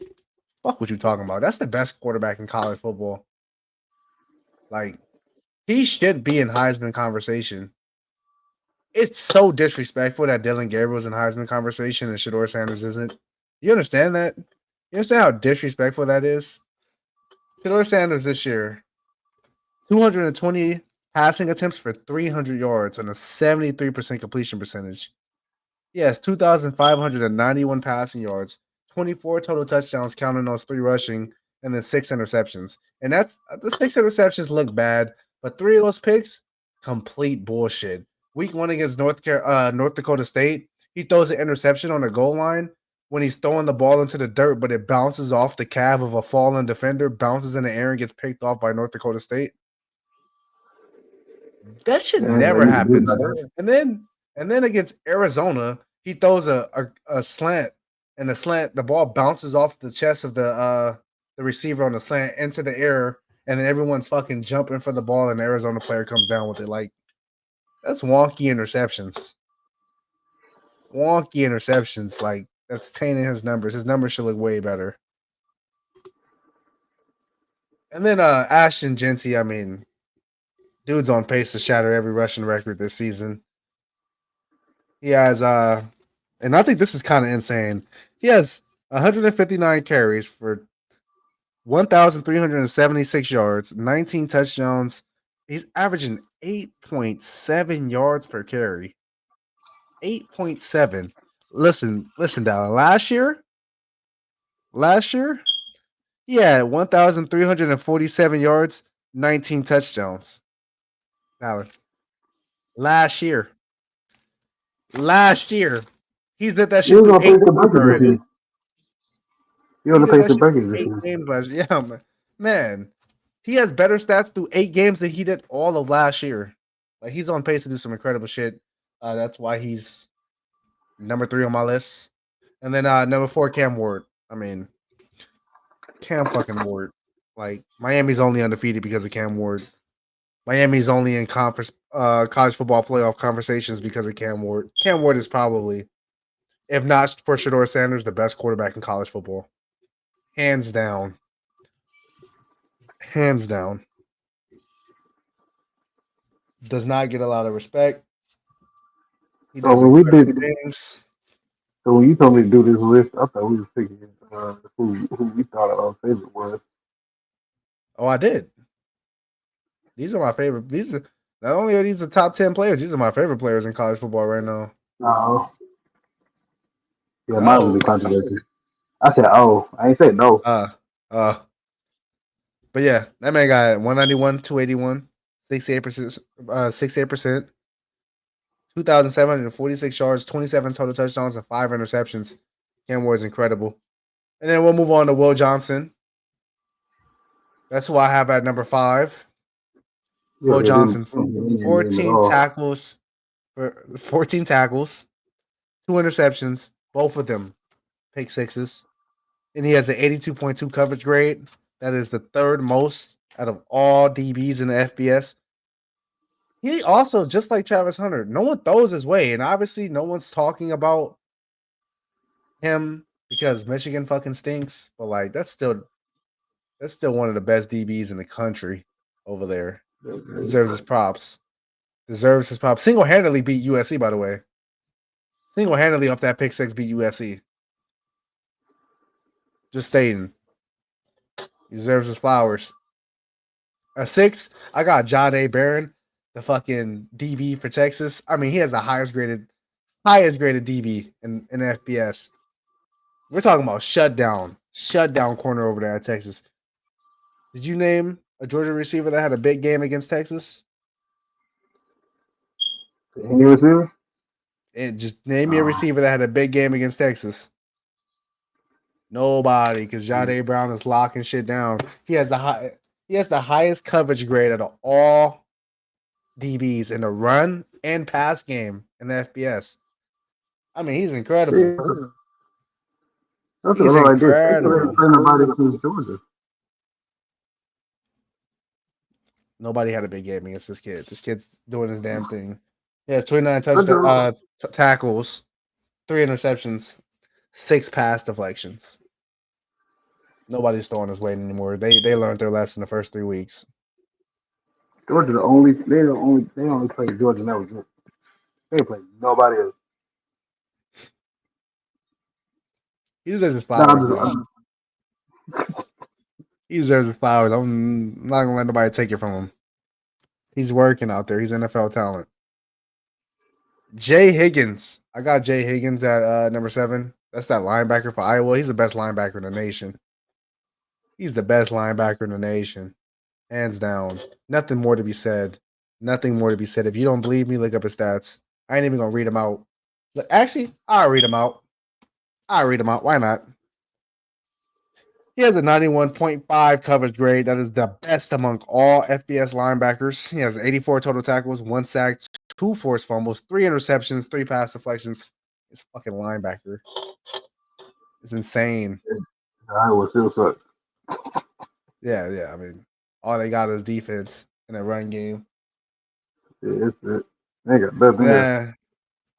Speaker 1: fuck what you talking about. That's the best quarterback in college football. Like, he should be in Heisman conversation. It's so disrespectful that Dylan Gabriel's in Heisman conversation and Shedeur Sanders isn't. You understand that? You understand how disrespectful that is? Shedeur Sanders this year, 220 passing attempts for 300 yards on a 73% completion percentage. He has 2,591 passing yards, 24 total touchdowns, counting those 3 rushing, and then 6 interceptions. And that's the 6 interceptions look bad, but 3 of those picks, complete bullshit. Week 1 against North Dakota State, he throws an interception on the goal line when he's throwing the ball into the dirt, but it bounces off the calf of a fallen defender, bounces in the air, and gets picked off by North Dakota State. That should never happen. And then against Arizona, he throws a slant, and the ball bounces off the chest of the receiver on the slant into the air, and then everyone's fucking jumping for the ball, and the Arizona player comes down with it. Like, that's wonky interceptions. Wonky interceptions. Like, that's tainting his numbers. His numbers should look way better. And then Ashton Genty, I mean, dude's on pace to shatter every rushing record this season. He has and I think this is kind of insane. He has 159 carries for 1,376 yards, 19 touchdowns. He's averaging 8.7 yards per carry. 8.7. Listen, Dallas. Last year, he had 1,347 yards, 19 touchdowns. Dallas. Last year, he's did that shit through 8 games already.
Speaker 2: He on the pace of breaking this
Speaker 1: 8 games last year. Yeah, man. He has better stats through 8 games than he did all of last year. Like, he's on pace to do some incredible shit. That's why he's number 3 on my list. And then number 4, Cam Ward. I mean, Cam fucking Ward. Like, Miami's only undefeated because of Cam Ward. Miami's only in college football playoff conversations because of Cam Ward. Cam Ward is probably, if not for Shedeur Sanders, the best quarterback in college football. Hands down. Hands down. Does not get a lot of respect. He does incredible things.
Speaker 2: So when you told me to do this list, I thought we were picking who we thought our favorite was.
Speaker 1: Oh, I did. These are my favorite. These are not only are these the top 10 players, these are my favorite players in college football right now.
Speaker 2: No. Yeah, mine was a controversy. I said, oh, I ain't said no.
Speaker 1: But yeah, that man got 191, 281, 68%, 68%, 2,746 yards, 27 total touchdowns, and 5 interceptions. Cam Ward's incredible. And then we'll move on to Will Johnson. That's who I have at number 5. Will Johnson, 14 tackles, 2 interceptions, both of them pick sixes. And he has an 82.2 coverage grade. That is the 3rd most out of all DBs in the FBS. He also, just like Travis Hunter, no one throws his way. And obviously, no one's talking about him because Michigan fucking stinks. But, like, that's still one of the best DBs in the country over there. Deserves his props. Single-handedly beat USC, by the way. Single-handedly off that pick 6 beat USC. Just stating. He deserves his flowers. At 6, I got John A. Barron, the fucking DB for Texas. I mean, he has the highest graded DB in FBS. We're talking about shutdown corner over there at Texas. Did you name a Georgia receiver that had a big game against Texas?
Speaker 2: Any receiver?
Speaker 1: And just name me a receiver that had a big game against Texas. Nobody, because John A. Brown is locking shit down. He has the highest coverage grade out of all DBs in the run and pass game in the FBS. I mean, he's incredible. He's incredible. Nobody had a big game against this kid. This kid's doing his damn thing. He has 29 tackles, 3 interceptions, 6 pass deflections. Nobody's throwing his weight anymore. They learned their lesson the first 3 weeks.
Speaker 2: Georgia they only played Georgia and that was it. They played nobody else.
Speaker 1: He deserves his flowers. He deserves his flowers. I'm not gonna let nobody take it from him. He's working out there. He's NFL talent. Jay Higgins. I got Jay Higgins at number 7. That's that linebacker for Iowa. He's the best linebacker in the nation. He's the best linebacker in the nation. Hands down. Nothing more to be said. Nothing more to be said. If you don't believe me, look up his stats. I ain't even gonna read them out. But actually, I'll read them out. Why not? He has a 91.5 coverage grade. That is the best among all FBS linebackers. He has 84 total tackles, 1 sack, 2 forced fumbles, 3 interceptions, 3 pass deflections. This fucking linebacker is insane.
Speaker 2: Iowa still sucks.
Speaker 1: Yeah. I mean, all they got is defense in a run game.
Speaker 2: Yeah, it's it. They got nothing there.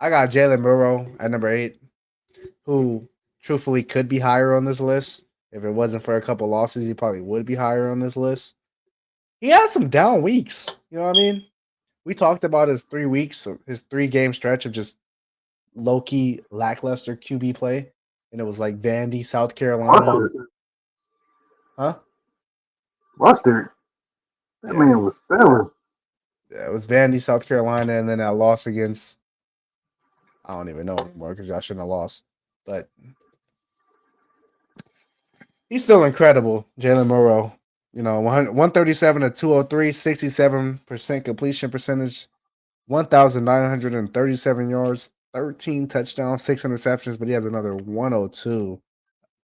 Speaker 1: I got Jalen Burrow at number 8, who truthfully could be higher on this list. If it wasn't for a couple losses, he probably would be higher on this list. He has some down weeks. You know what I mean? We talked about his 3 weeks, his 3-game stretch of just low-key lackluster QB play. And it was like Vandy, South Carolina. Huh?
Speaker 2: Mustard. That man was selling.
Speaker 1: Yeah, it was Vandy, South Carolina, and then that loss against I don't even know anymore because y'all shouldn't have lost. But he's still incredible, Jalen Burrow. 137 to 203, 67% completion percentage, 1,937 yards, 13 touchdowns, 6 interceptions, but he has another 102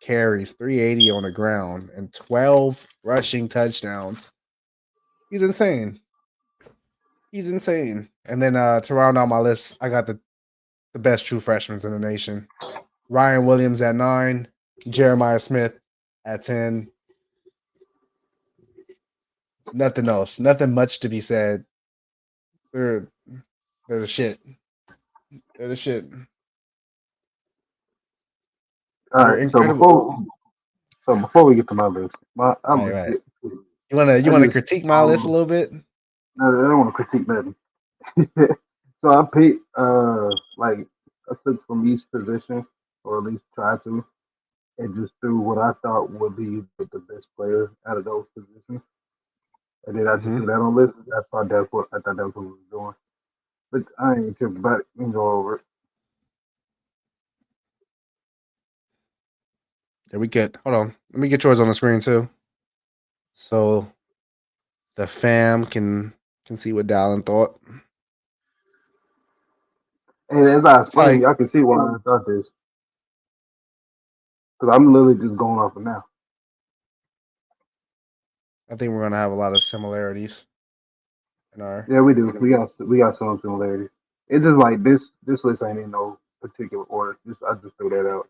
Speaker 1: carries, 380 on the ground, and 12 rushing touchdowns. He's insane. And then to round out my list, I got the best true freshmen in the nation. Ryan Williams at 9, Jeremiah Smith at 10. Nothing else. Nothing much to be said. They're the shit. They're the shit.
Speaker 2: All
Speaker 1: They're
Speaker 2: right.
Speaker 1: incredible.
Speaker 2: So before we get to my list, I'm
Speaker 1: right. You wanna critique my list a little bit?
Speaker 2: No, I don't want to critique nothing. So I picked like I took from each position, or at least try to, and just threw what I thought would be the best player out of those positions. And then I just threw that on list. I thought that was what we was doing. But I ain't tripping about it. We can go over it.
Speaker 1: Yeah, we get. Hold on. Let me get yours on the screen too, so the fam can see what Dallin thought.
Speaker 2: And as I explained,
Speaker 1: Like,
Speaker 2: I can see why I thought this. Because I'm literally just going off of now.
Speaker 1: I think we're gonna have a lot of similarities in our.
Speaker 2: Yeah, we do. We got some similarities. It's just like this list ain't in no particular order. I just threw that out.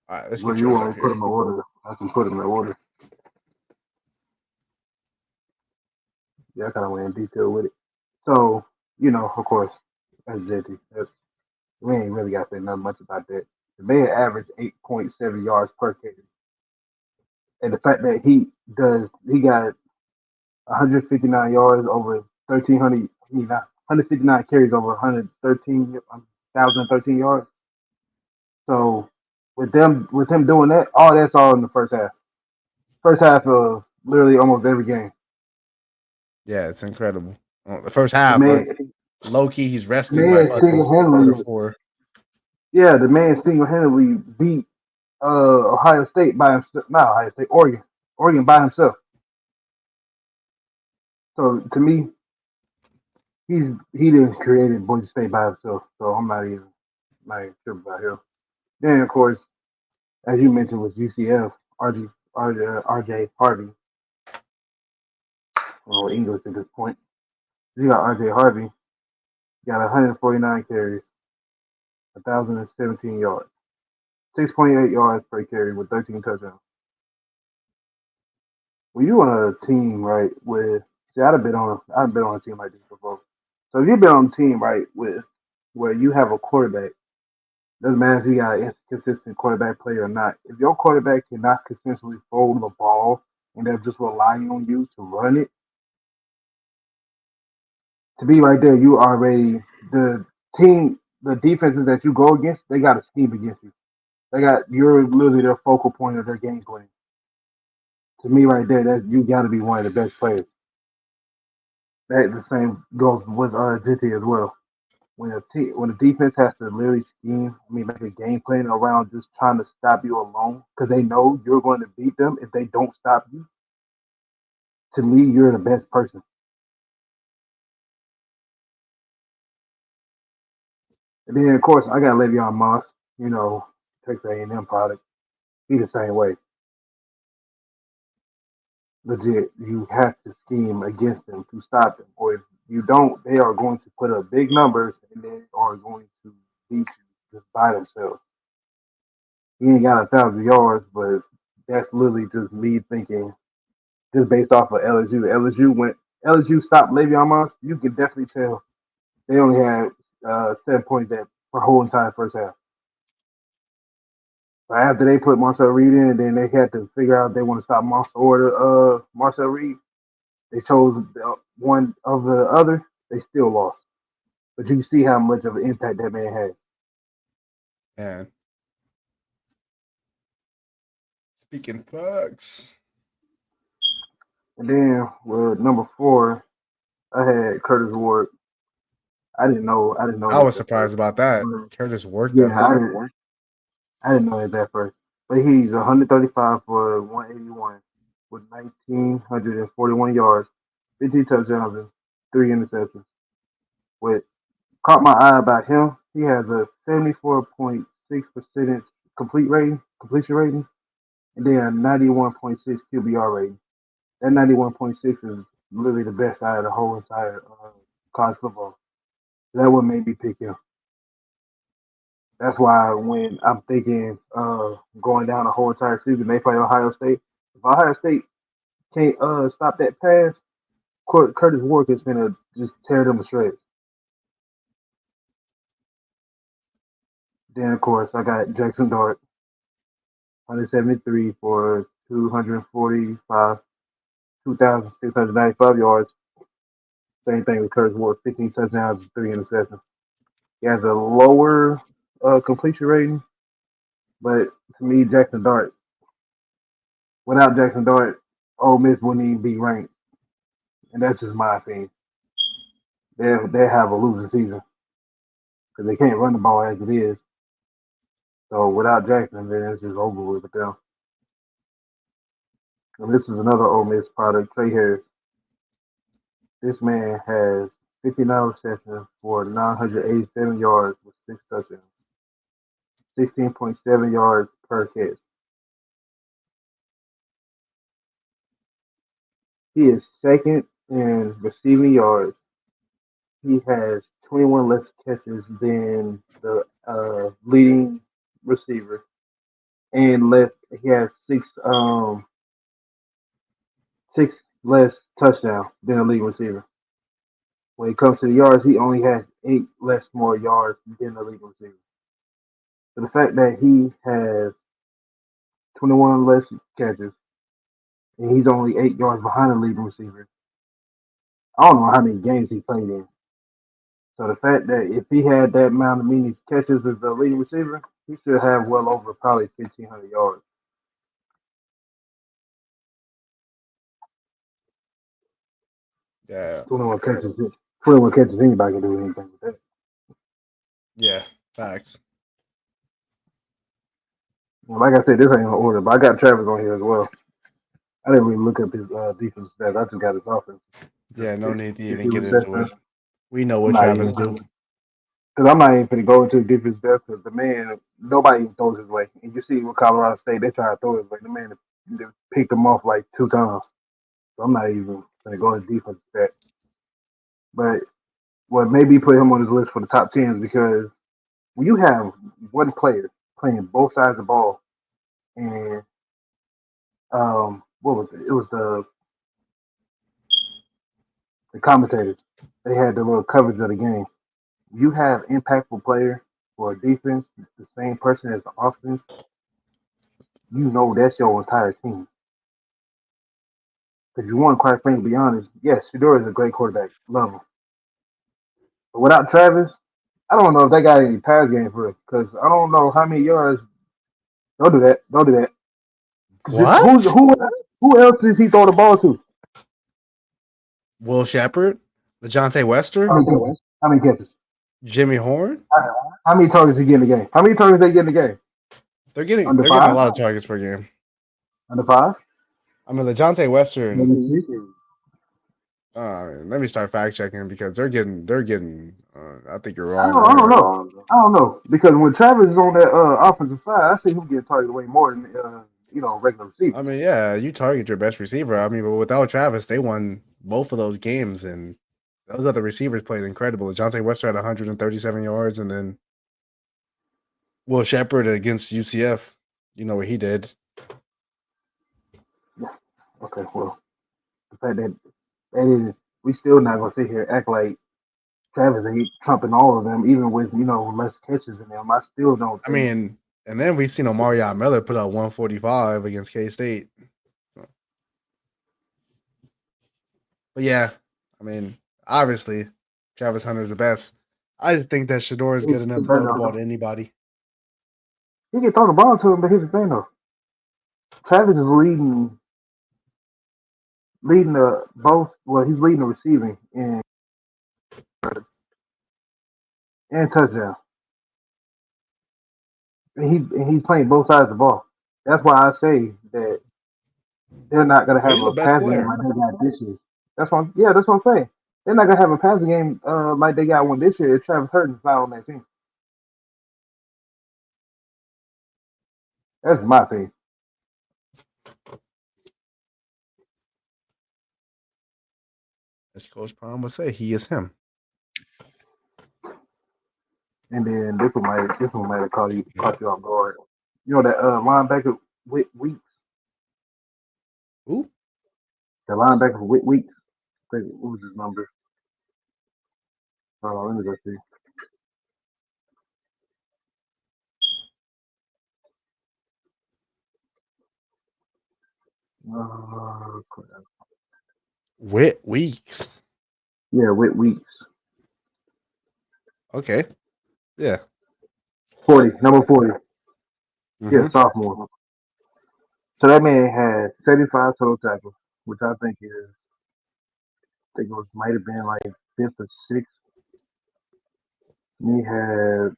Speaker 1: All right, let's
Speaker 2: When
Speaker 1: get
Speaker 2: you
Speaker 1: yours
Speaker 2: want
Speaker 1: up
Speaker 2: to put
Speaker 1: here.
Speaker 2: them in order, I can put them in order. Yeah, I kind of went in detail with it. So, of course, that's JT. We ain't really got to say nothing much about that. The man averaged 8.7 yards per carry. And the fact that he got 159 yards over 1,300, 159 carries over 1,013 yards. So with him doing that, that's all in the first half. First half of literally almost every game.
Speaker 1: Yeah, it's incredible. The first
Speaker 2: The
Speaker 1: half,
Speaker 2: man,
Speaker 1: low key, he's resting by
Speaker 2: man
Speaker 1: fucking
Speaker 2: single-handedly,
Speaker 1: 4.
Speaker 2: yeah, the man single-handedly beat Ohio State by himself. Not Ohio State, Oregon by himself. So to me, he didn't create Boise State by himself. So I'm not even sure about him. Then of course, as you mentioned with UCF, RJ Harvey. Well, English at this point. You got RJ Harvey. Got 149 carries, 1,017 yards, 6.8 yards per carry with 13 touchdowns. When you on a team, right, I've been on a team like this before. So if you've been on a team, right, where you have a quarterback, doesn't matter if you got an inconsistent quarterback play or not. If your quarterback cannot consistently throw the ball and they're just relying on you to run it, to be right there, you already the defenses that you go against, they got a scheme against you. You're literally their focal point of their game plan. To me, right there, that you got to be one of the best players. That the same goes with Jinty as well. When the defense has to literally scheme, make a game plan around just trying to stop you alone because they know you're going to beat them if they don't stop you. To me, you're the best person. And then of course I got Le'Veon Moss, you know, Texas A&M product. He the same way. Legit, you have to scheme against them to stop them, or if you don't, they are going to put up big numbers and they are going to beat you just by themselves. He ain't got 1,000 yards, but that's literally just me thinking, just based off of LSU. When LSU stopped Le'Veon Moss, you could definitely tell they only had 7 points that for whole entire first half. But after they put Marcel Reed in, then they had to figure out if they want to stop Marcel Reed. They chose one of the other. They still lost. But you can see how much of an impact that man had.
Speaker 1: Man. Speaking facts.
Speaker 2: And then with number 4, I had Kurtis Rourke. I didn't know.
Speaker 1: I was surprised about that. Curtis worked
Speaker 2: Yeah,
Speaker 1: that
Speaker 2: I didn't know it that first. But he's 135 for 181 with 1,941 yards, 15 touchdowns, and 3 interceptions. What caught my eye about him, he has a 74.6% completion rating, and then a 91.6 QBR rating. That 91.6 is literally the best out of the whole entire college football. That what made me pick him. That's why when I'm thinking going down the whole entire season, they play Ohio State. If Ohio State can't stop that pass, Kurtis Rourke is gonna just tear them to shreds. Then of course I got Jackson Dart, 173 for 2,695 yards. Same thing with Kurtis Rourke, 15 touchdowns and 3 interceptions. He has a lower completion rating, but to me, without Jackson Dart, Ole Miss wouldn't even be ranked, and that's just my opinion. They have a losing season because they can't run the ball as it is. So without Jackson, then it's just over with them. And this is another Ole Miss product, Trey Harris. This man has 59 receptions for 987 yards with 6 touchdowns, 16.7 yards per catch. He is second in receiving yards. He has 21 less catches than the leading receiver, and he has six less touchdowns than the leading receiver. When it comes to the yards, he only has 8 more yards than the leading receiver. So the fact that he has 21 less catches and he's only 8 yards behind the leading receiver, I don't know how many games he played in. So the fact that if he had that amount of many catches as the leading receiver, he should have well over probably 1,500 yards.
Speaker 1: Yeah.
Speaker 2: 21 catches. 21 catches. Anybody can do anything with that.
Speaker 1: Yeah. Facts.
Speaker 2: Well, like I said, this ain't in order, but I got Travis on here as well. I didn't really look up his defense stats. I just got his offense.
Speaker 1: Yeah, no need to even
Speaker 2: Defensive
Speaker 1: get into
Speaker 2: stats.
Speaker 1: it. We know what Travis do.
Speaker 2: Because I'm not even going to go into defense stats because the man, nobody even throws his way. And you see with Colorado State, they try to throw his way. The man picked him off like 2 times. So I'm not even going to go into defense stats. But what maybe put him on his list for the top 10 is because when you have one player playing both sides of the ball, and what was it? It was the commentators. They had the little coverage of the game. You have impactful player for a defense, the same person as the offense. You know that's your entire team. Because you want, quite frankly, to be honest, yes, Shador is a great quarterback, love him. But without Travis, I don't know if they got any pass game for it. Because I don't know how many yards Don't do that. Don't do that.
Speaker 1: What?
Speaker 2: Who else does he throw the ball to?
Speaker 1: Will Shepard, LeJounte Wester,
Speaker 2: How many catches?
Speaker 1: Jimmy Horn.
Speaker 2: How many targets he get in the game? How many targets they get in the game?
Speaker 1: They're getting
Speaker 2: Under
Speaker 1: they're getting a
Speaker 2: five?
Speaker 1: lot of targets per game.
Speaker 2: Under 5?
Speaker 1: I mean, LeJounte Wester.
Speaker 2: Maybe 6?
Speaker 1: Let me start fact checking because they're getting. I think you're
Speaker 2: I
Speaker 1: wrong.
Speaker 2: don't know. I don't know because when Travis is on that offensive side, I see him get targeted way more than regular receiver.
Speaker 1: I mean, yeah, you target your best receiver. I mean, but without Travis, they won both of those games, and those other receivers played incredible. LeJounte Wester had 137 yards, and then Will Shepard against UCF. You know what he did.
Speaker 2: Okay, well, the fact that is, we still not gonna sit here and act like Travis ain't trumping all of them, even with less catches in them. I still don't.
Speaker 1: I mean, and then we seen Omarion Miller put up 145 against K State. So. But yeah, I mean, obviously, Travis Hunter's the best. I just think that Shador is good enough to throw the ball to anybody.
Speaker 2: He can throw the ball to him, but here's the thing though. Travis is leading the both. Well, he's leading the receiving and touchdown. And he's playing both sides of the ball. That's why I say that they're not gonna have
Speaker 1: He's the
Speaker 2: a
Speaker 1: best
Speaker 2: passing game
Speaker 1: player.
Speaker 2: like they got this year. That's what I'm saying. They're not gonna have a passing game like they got one this year if Travis Hurton's not on that team. That's my thing.
Speaker 1: As Coach Prime would say, he is him.
Speaker 2: And then this one might have caught you off guard. You know that linebacker Weeks.
Speaker 1: Who?
Speaker 2: The linebacker Weeks. What was his number? Hold on, let me go see.
Speaker 1: Whit Weeks.
Speaker 2: Yeah, Weeks.
Speaker 1: Okay. Yeah.
Speaker 2: 40, number 40.
Speaker 1: Mm-hmm.
Speaker 2: Yeah, sophomore. So that man had 75 total tackles, which I think might have been like 5th or 6th. And he had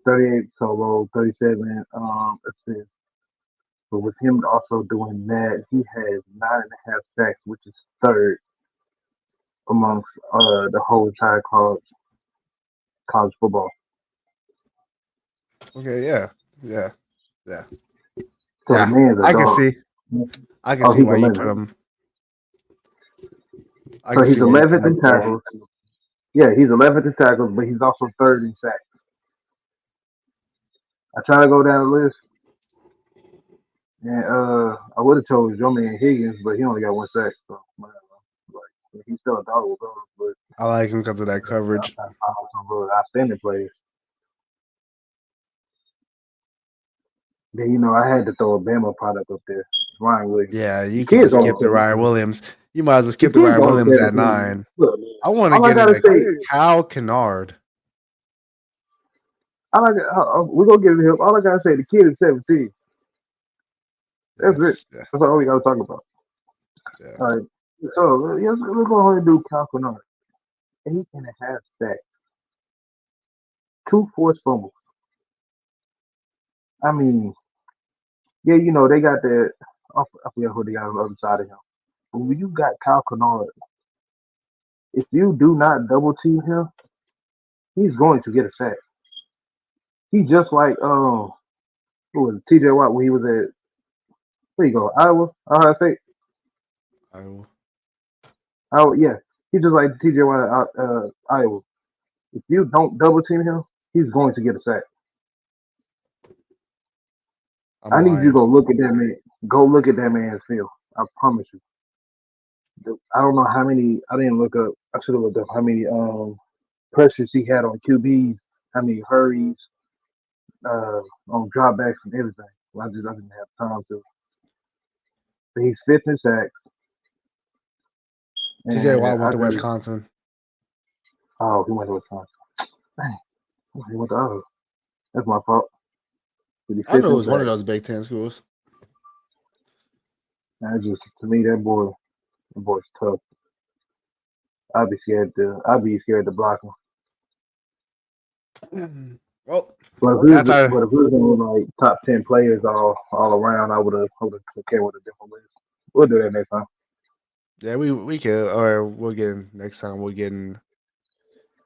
Speaker 2: 38 solo, 37 assists. But with him also doing that, he has 9.5 sacks, which is 3rd amongst the whole entire college football.
Speaker 1: Okay, yeah.
Speaker 2: So
Speaker 1: yeah,
Speaker 2: the man's a
Speaker 1: I
Speaker 2: dog.
Speaker 1: I can see why you
Speaker 2: 11.
Speaker 1: put him.
Speaker 2: So he's 11th in tackles. Yeah, he's 11th in tackles, but he's also 3rd in sacks. I try to go down the list, and I would have chose your man Higgins, but he only got 1 sack, so he's still a dog with those. But
Speaker 1: I like him because of that coverage.
Speaker 2: I have some really outstanding players. Then I had to throw a Bama product up there, Ryan Williams.
Speaker 1: Yeah, you can just skip the Ryan Williams. You might as well skip the Ryan Williams at 9.
Speaker 2: Look,
Speaker 1: I want to get into Kyle Kennard.
Speaker 2: We're gonna get into him. All I gotta say, the kid is 17. That's it.
Speaker 1: Yeah.
Speaker 2: That's all we gotta talk about.
Speaker 1: Yeah.
Speaker 2: All right. So let's go ahead and do Kyle Kennard. 8.5 sacks. 2 forced fumbles. I mean, yeah, they got that. I forget who they got on the other side of him. But when you got Kyle Kennard, if you do not double team him, he's going to get a sack. He's just like who was it, TJ Watt when he was at where you go, Iowa, Ohio State.
Speaker 1: Iowa.
Speaker 2: Oh yeah, he's just like TJ Watt at Iowa. If you don't double team him, he's going to get a sack. I need you to go look at that man. Go look at that man's film. I promise you. I don't know how many. I didn't look up. I should have looked up how many pressures he had on QBs, how many hurries, on dropbacks and everything. Well, I didn't have time to. But he's 5th in sacks.
Speaker 1: TJ Watt went to Wisconsin.
Speaker 2: Oh, he went to Wisconsin. Dang. He went to Iowa. That's my fault.
Speaker 1: I know it
Speaker 2: 55th
Speaker 1: was one of
Speaker 2: impact.
Speaker 1: those Big Ten schools.
Speaker 2: That just to me, that boy's tough. I'd be scared to block him.
Speaker 1: Well,
Speaker 2: But
Speaker 1: that's our.
Speaker 2: if it was on like top 10 players all around, I would have came with a different list. We'll do that next time.
Speaker 1: Yeah, we could, or we'll get next time. We'll get in.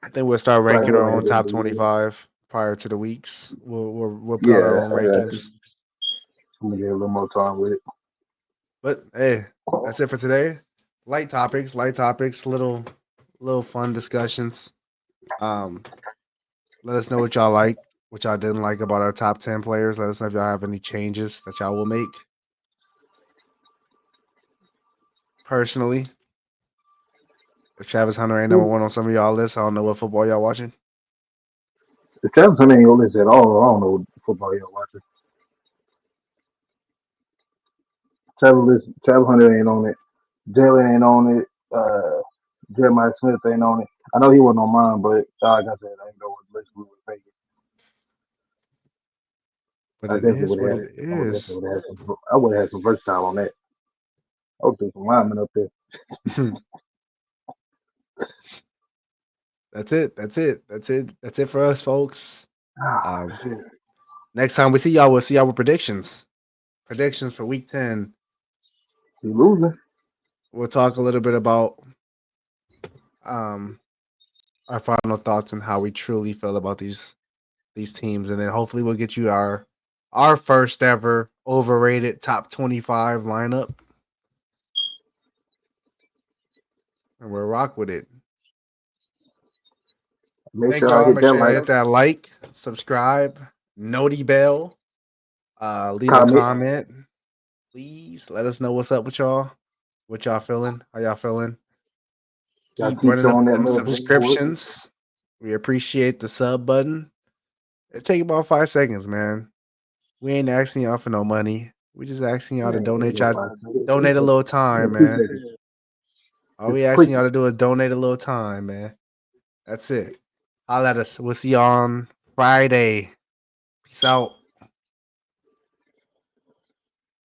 Speaker 1: I think we'll start
Speaker 2: Right,
Speaker 1: ranking
Speaker 2: we'll
Speaker 1: our
Speaker 2: have
Speaker 1: own
Speaker 2: it in
Speaker 1: top
Speaker 2: the year.
Speaker 1: 25 prior to the weeks. We'll put out our
Speaker 2: Yeah,
Speaker 1: own
Speaker 2: I got you.
Speaker 1: rankings.
Speaker 2: I'm gonna get a little more time with it.
Speaker 1: But hey, that's it for today. Light topics, little fun discussions. Um, let us know what y'all like, what y'all didn't like about our top 10 players. Let us know if y'all have any changes that y'all will make. Personally, if Travis Hunter ain't number one on some of y'all lists, I don't know what football y'all watching.
Speaker 2: If Travis Hunter ain't on this at all, I don't know what football you're watching. Travis Hunter ain't on it. Jalen ain't on it. Jeremiah Smith ain't on it. I know he wasn't on mine, but like I said, I didn't know what list we were taking.
Speaker 1: But
Speaker 2: I
Speaker 1: it
Speaker 2: definitely
Speaker 1: is
Speaker 2: would
Speaker 1: what
Speaker 2: have
Speaker 1: it
Speaker 2: had.
Speaker 1: is.
Speaker 2: I would have had some versatile on that. I would put some linemen up there.
Speaker 1: That's it for us, folks.
Speaker 2: Ah, shit.
Speaker 1: Next time we see y'all, we'll see y'all with predictions. Predictions for week 10.
Speaker 2: He losing.
Speaker 1: We'll talk a little bit about our final thoughts on how we truly feel about these teams, and then hopefully we'll get you our first ever overrated top 25 lineup, and we'll rock with it.
Speaker 2: Make
Speaker 1: Thank
Speaker 2: sure I
Speaker 1: y'all.
Speaker 2: hit
Speaker 1: Make
Speaker 2: that
Speaker 1: sure you
Speaker 2: like,
Speaker 1: hit that like, subscribe, noti bell, leave a
Speaker 2: comment.
Speaker 1: comment. Please let us know what's up with y'all. What y'all feeling? How y'all feeling?
Speaker 2: Y'all
Speaker 1: Keep
Speaker 2: keep
Speaker 1: running
Speaker 2: showing
Speaker 1: up
Speaker 2: that
Speaker 1: them
Speaker 2: love and support.
Speaker 1: subscriptions. We appreciate the sub button. It take about 5 seconds, man. We ain't asking y'all for no money. We just asking y'all to donate donate a little time, man. All we asking y'all to do is donate a little time, man. That's it. Holla at us. We'll see you on Friday. Peace out.